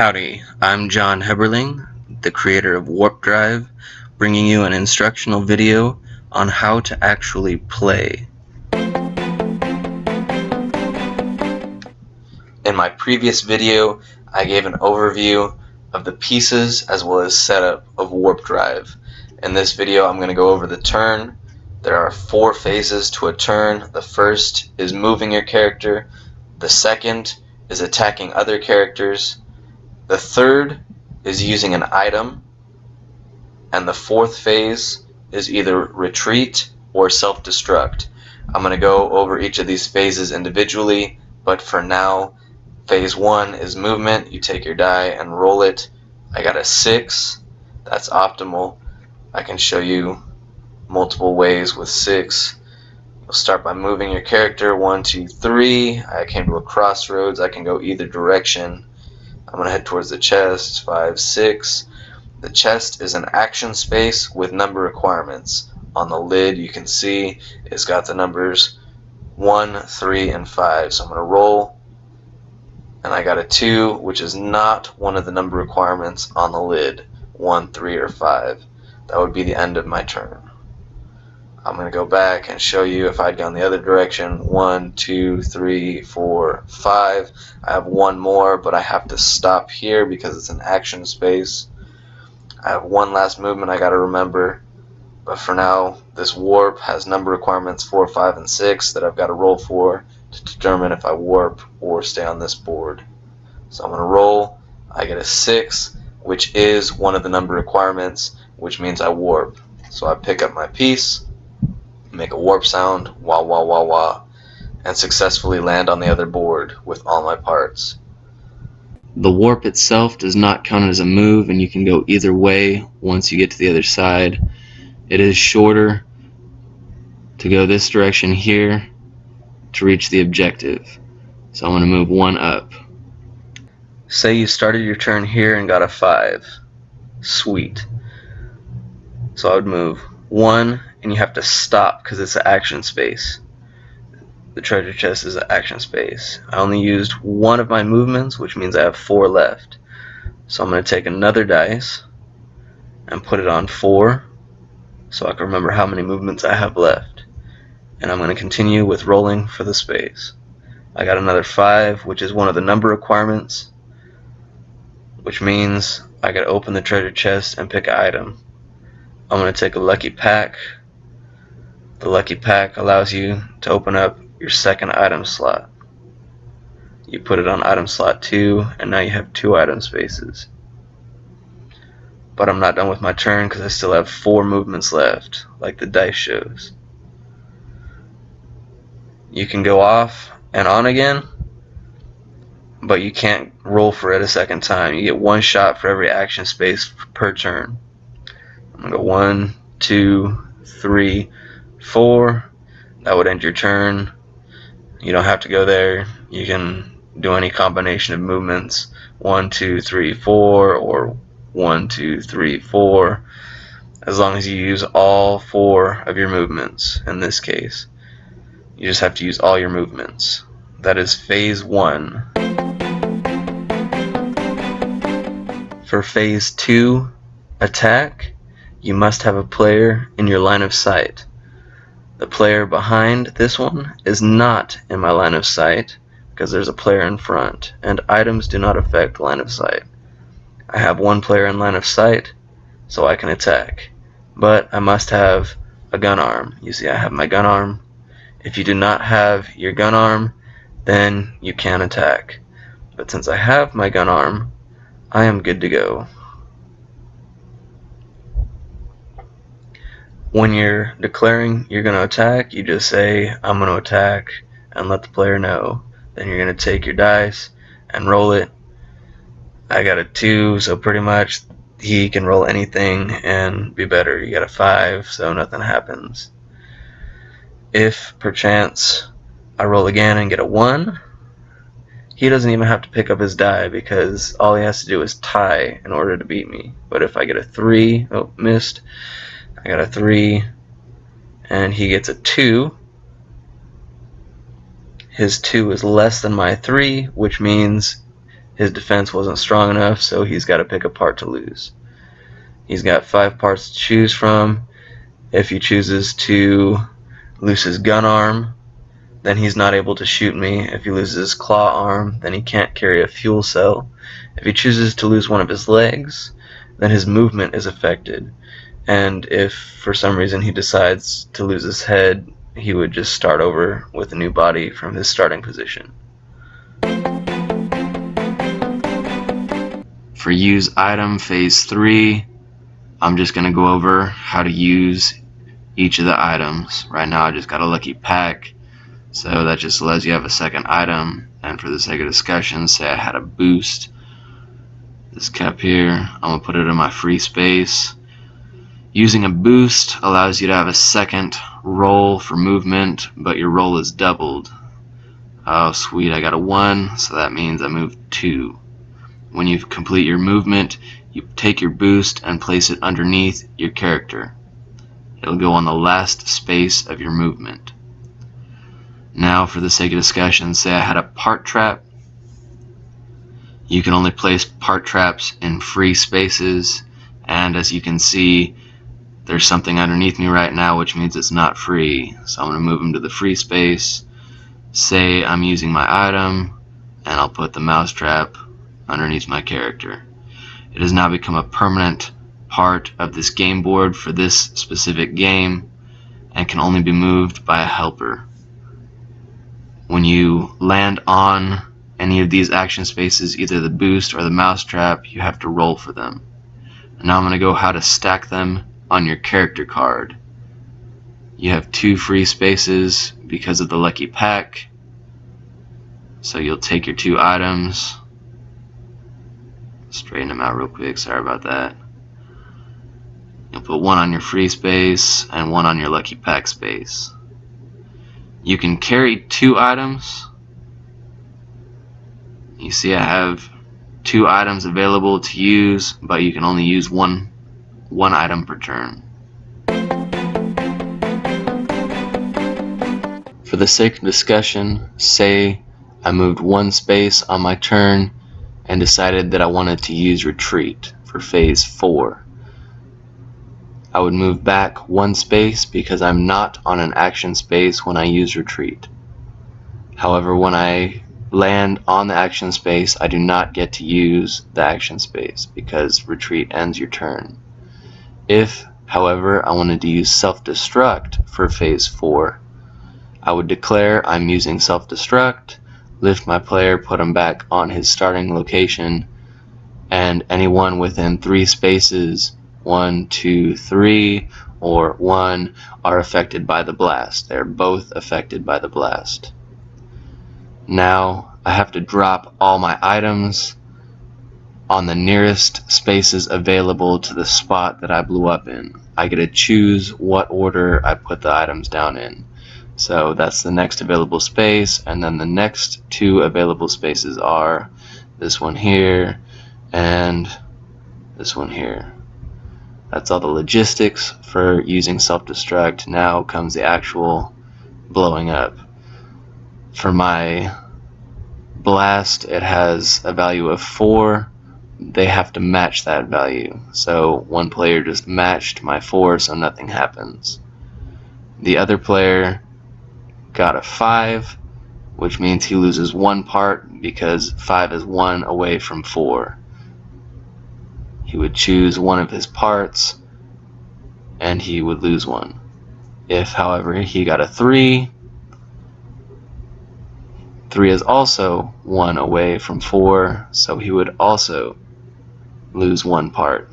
Howdy, I'm John Heberling, the creator of Warp Drive, bringing you an instructional video on how to actually play. In my previous video, I gave an overview of the pieces as well as setup of Warp Drive. In this video, I'm going to go over the turn. There are 4 phases to a turn. The first is moving your character. The second is attacking other characters. The third is using an item, and the 4th phase is either retreat or self-destruct. I'm going to go over each of these phases individually, but for now, phase 1 is movement. You take your die and roll it. I got a 6. That's optimal. I can show you multiple ways with 6. You'll start by moving your character. 1, 2, 3. I came to a crossroads. I can go either direction. I'm going to head towards the chest. 5, 6. The chest is an action space with number requirements. On the lid you can see it's got the numbers 1, 3, and 5. So I'm going to roll, and I got a 2, which is not one of the number requirements on the lid. 1, 3, or 5. That would be the end of my turn. I'm going to go back and show you if I'd gone the other direction. 1, 2, 3, 4, 5. I have 1 more, but I have to stop here because it's an action space. I have 1 last movement I got to remember. But for now, this warp has number requirements 4, 5, and 6 that I've got to roll for to determine if I warp or stay on this board. So I'm going to roll. I get a 6, which is one of the number requirements, which means I warp. So I pick up my piece, make a warp sound, wah wah wah wah, and successfully land on the other board with all my parts. The warp itself does not count as a move, and you can go either way once you get to the other side. It is shorter to go this direction here to reach the objective. So I'm going to move 1 up. Say you started your turn here and got a 5. Sweet. So I would move 1, and you have to stop because it's an action space. The treasure chest is an action space. I only used 1 of my movements, which means I have 4 left. So I'm going to take another dice and put it on 4 so I can remember how many movements I have left. And I'm going to continue with rolling for the space. I got another 5, which is one of the number requirements, which means I got to open the treasure chest and pick an item. I'm going to take a lucky pack. The lucky pack allows you to open up your second item slot. You put it on item slot 2, and now you have 2 item spaces. But I'm not done with my turn because I still have 4 movements left, like the dice shows. You can go off and on again, but you can't roll for it a second time. You get 1 shot for every action space per turn. I'm going to go 1, 2, 3, 4. That would end your turn. You don't have to go there. You can do any combination of movements. 1, 2, 3, 4, or 1, 2, 3, 4. As long as you use all 4 of your movements. In this case, you just have to use all your movements. That is phase 1. For phase 2, attack, you must have a player in your line of sight. The player behind this one is not in my line of sight because there's a player in front, and items do not affect line of sight. I have 1 player in line of sight, so I can attack, but I must have a gun arm. You see I have my gun arm. If you do not have your gun arm, then you can attack. But since I have my gun arm, I am good to go. When you're declaring you're going to attack, you just say, I'm going to attack, and let the player know. Then you're going to take your dice and roll it. I got a 2, so pretty much he can roll anything and be better. You got a 5, so nothing happens. If, perchance, I roll again and get a 1, he doesn't even have to pick up his die because all he has to do is tie in order to beat me. But if I get a 3, oh, missed. I got a 3, and he gets a 2. His 2 is less than my 3, which means his defense wasn't strong enough, so he's got to pick a part to lose. He's got 5 parts to choose from. If he chooses to lose his gun arm, then he's not able to shoot me. If he loses his claw arm, then he can't carry a fuel cell. If he chooses to lose one of his legs, then his movement is affected. And if for some reason he decides to lose his head, he would just start over with a new body from his starting position. For use item phase 3, I'm just going to go over how to use each of the items. Right now I just got a lucky pack, so that just lets you have a second item. And for the sake of discussion, say I had a boost. This cup here, I'm going to put it in my free space. Using a boost allows you to have a second roll for movement, but your roll is doubled. Oh sweet, I got a 1, so that means I moved 2. When you complete your movement, you take your boost and place it underneath your character. It'll go on the last space of your movement. Now for the sake of discussion, say I had a part trap. You can only place part traps in free spaces, and as you can see, there's something underneath me right now, which means it's not free. So I'm going to move them to the free space. Say I'm using my item, and I'll put the mousetrap underneath my character. It has now become a permanent part of this game board for this specific game, and can only be moved by a helper. When you land on any of these action spaces, either the boost or the mousetrap, you have to roll for them. And now I'm going to go how to stack them on your character card. You have 2 free spaces because of the lucky pack, so you'll take your 2 items, straighten them out real quick, sorry about that. You'll put 1 on your free space and 1 on your lucky pack space. You can carry 2 items. You see I have 2 items available to use, but you can only use one item per turn. For the sake of discussion, say I moved 1 space on my turn and decided that I wanted to use retreat for phase 4. I would move back 1 space because I'm not on an action space when I use retreat. However, when I land on the action space, I do not get to use the action space because retreat ends your turn. If, however, I wanted to use self-destruct for phase 4, I would declare I'm using self-destruct, lift my player, put him back on his starting location, and anyone within 3 spaces, 1, 2, 3, or 1, are affected by the blast. They're both affected by the blast. Now I have to drop all my items on the nearest spaces available to the spot that I blew up in. I get to choose what order I put the items down in. So that's the next available space, and then the next 2 available spaces are this one here and this one here. That's all the logistics for using self-destruct. Now comes the actual blowing up. For my blast, it has a value of 4. They have to match that value. So one player just matched my 4, so nothing happens. The other player got a 5, which means he loses 1 part because 5 is 1 away from 4. He would choose one of his parts and he would lose 1. If, however, he got a 3, 3 is also 1 away from 4, so he would also lose 1 part.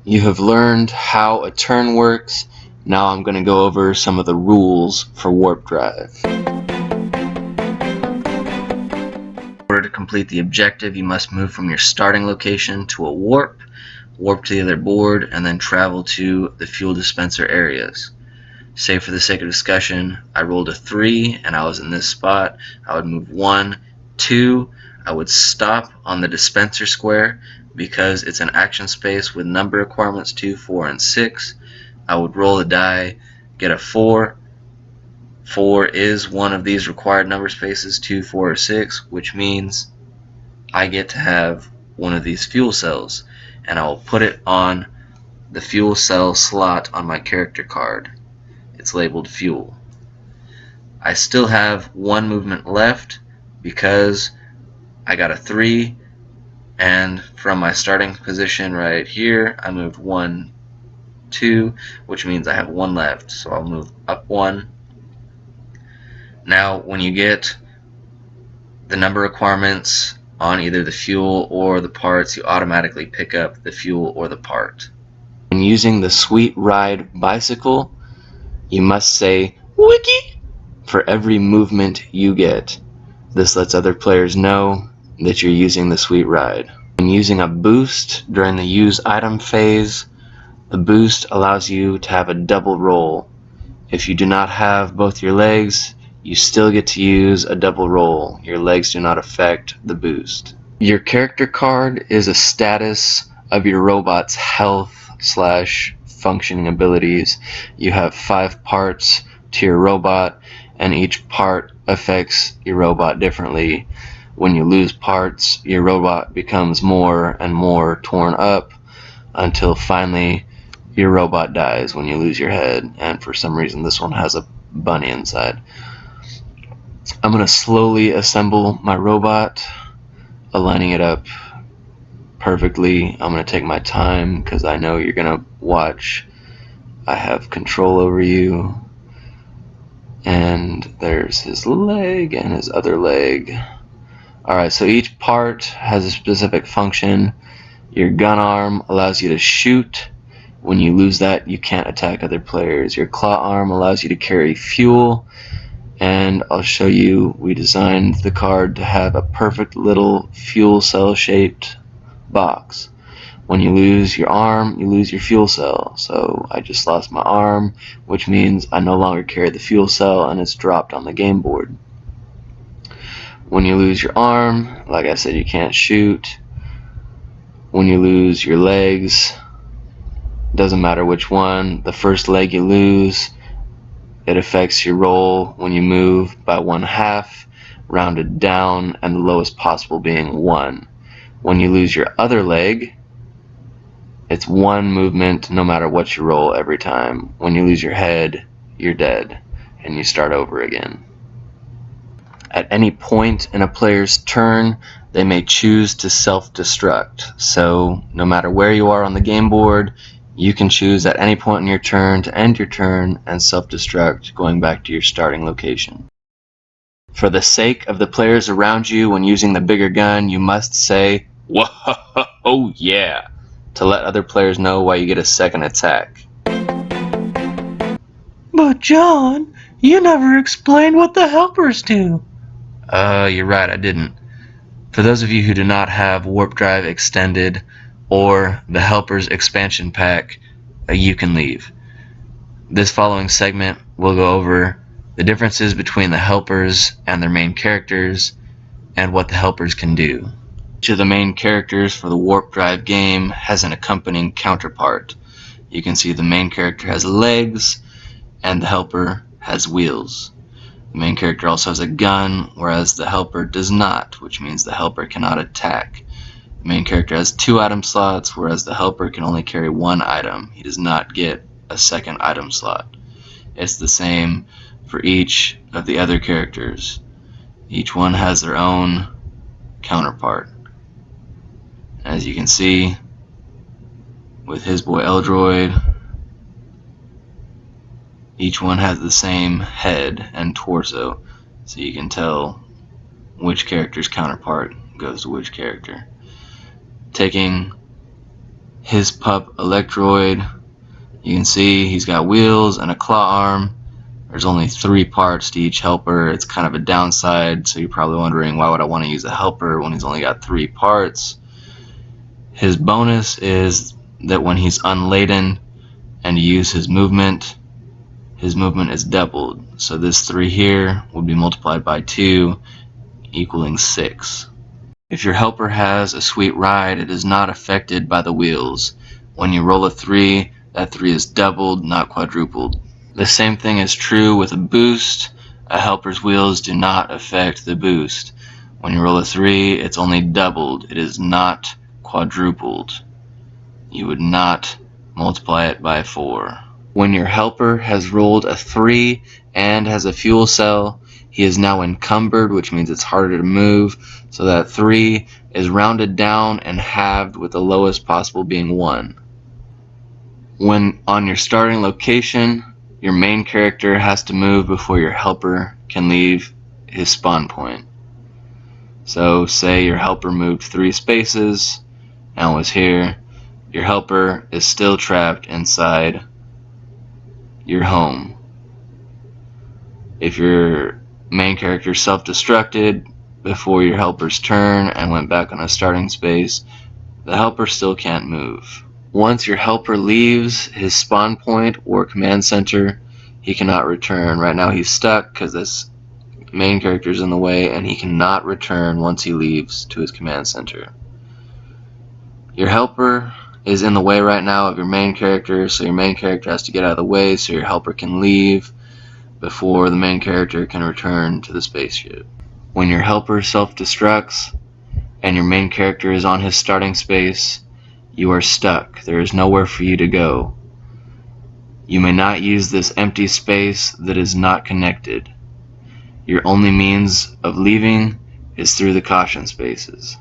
You have learned how a turn works. Now I'm going to go over some of the rules for warp drive. In order to complete the objective, you must move from your starting location to a warp to the other board, and then travel to the fuel dispenser areas. Say for the sake of discussion, I rolled a 3 and I was in this spot. I would move 1, 2, I would stop on the dispenser square because it's an action space with number requirements 2, 4, and 6. I would roll a die, get a 4, 4 is one of these required number spaces, 2, 4, or 6, which means I get to have one of these fuel cells, and I will put it on the fuel cell slot on my character card. It's labeled fuel. I still have one movement left because I got a 3, and from my starting position right here I moved 1, 2, which means I have 1 left, so I'll move up 1. Now when you get the number requirements on either the fuel or the parts, you automatically pick up the fuel or the part. When using the Sweet Ride bicycle, you must say "Wiki" for every movement you get. This lets other players know that you're using the Sweet Ride. When using a boost during the use item phase, the boost allows you to have a double roll. If you do not have both your legs, you still get to use a double roll. Your legs do not affect the boost. Your character card is a status of your robot's health/functioning abilities. You have 5 parts to your robot, and each part affects your robot differently. When you lose parts, your robot becomes more and more torn up until finally your robot dies when you lose your head, and for some reason this one has a bunny inside. I'm going to slowly assemble my robot, aligning it up perfectly. I'm going to take my time because I know you're going to watch. I have control over you. And there's his leg and his other leg. Alright, so each part has a specific function. Your gun arm allows you to shoot. When you lose that, you can't attack other players. Your claw arm allows you to carry fuel. And I'll show you, we designed the card to have a perfect little fuel cell shaped box. When you lose your arm, you lose your fuel cell. So I just lost my arm, which means I no longer carry the fuel cell and it's dropped on the game board. When you lose your arm, like I said, you can't shoot. When you lose your legs, doesn't matter which one, the first leg you lose, it affects your roll when you move by 1/2, rounded down, and the lowest possible being 1. When you lose your other leg, it's 1 movement no matter what you roll every time. When you lose your head, you're dead, and you start over again. At any point in a player's turn, they may choose to self-destruct. So no matter where you are on the game board, you can choose at any point in your turn to end your turn and self-destruct, going back to your starting location. For the sake of the players around you, when using the bigger gun, you must say, "Whoa, yeah," to let other players know why you get a second attack. But John, you never explained what the helpers do. You're right, I didn't. For those of you who do not have Warp Drive Extended or the Helpers expansion pack, you can leave. This following segment will go over the differences between the helpers and their main characters and what the helpers can do. Each of the main characters for the Warp Drive game has an accompanying counterpart. You can see the main character has legs and the helper has wheels. The main character also has a gun, whereas the helper does not, which means the helper cannot attack. The main character has 2 item slots, whereas the helper can only carry 1 item. He does not get a second item slot. It's the same for each of the other characters. Each one has their own counterpart. As you can see, with his boy Eldroid, each one has the same head and torso, so you can tell which character's counterpart goes to which character. Taking his pup Electroid, you can see he's got wheels and a claw arm. There's only 3 parts to each helper. It's kind of a downside, so you're probably wondering, why would I want to use a helper when he's only got 3 parts? His bonus is that when he's unladen and you use his movement is doubled. So this 3 here would be multiplied by 2, equaling 6. If your helper has a Sweet Ride, it is not affected by the wheels. When you roll a 3, that 3 is doubled, not quadrupled. The same thing is true with a boost. A helper's wheels do not affect the boost. When you roll a 3, it's only doubled. It is not quadrupled. You would not multiply it by 4. When your helper has rolled a 3 and has a fuel cell, he is now encumbered, which means it's harder to move. So that 3 is rounded down and halved, with the lowest possible being 1. When on your starting location, your main character has to move before your helper can leave his spawn point. So say your helper moved 3 spaces and was here. Your helper is still trapped inside your home. If your main character self-destructed before your helper's turn and went back on a starting space, the helper still can't move. Once your helper leaves his spawn point or command center, he cannot return. Right now he's stuck because this main character is in the way, and he cannot return once he leaves to his command center. Your helper is in the way right now of your main character, so your main character has to get out of the way so your helper can leave before the main character can return to the spaceship. When your helper self-destructs and your main character is on his starting space, you are stuck. There is nowhere for you to go. You may not use this empty space that is not connected. Your only means of leaving is through the caution spaces.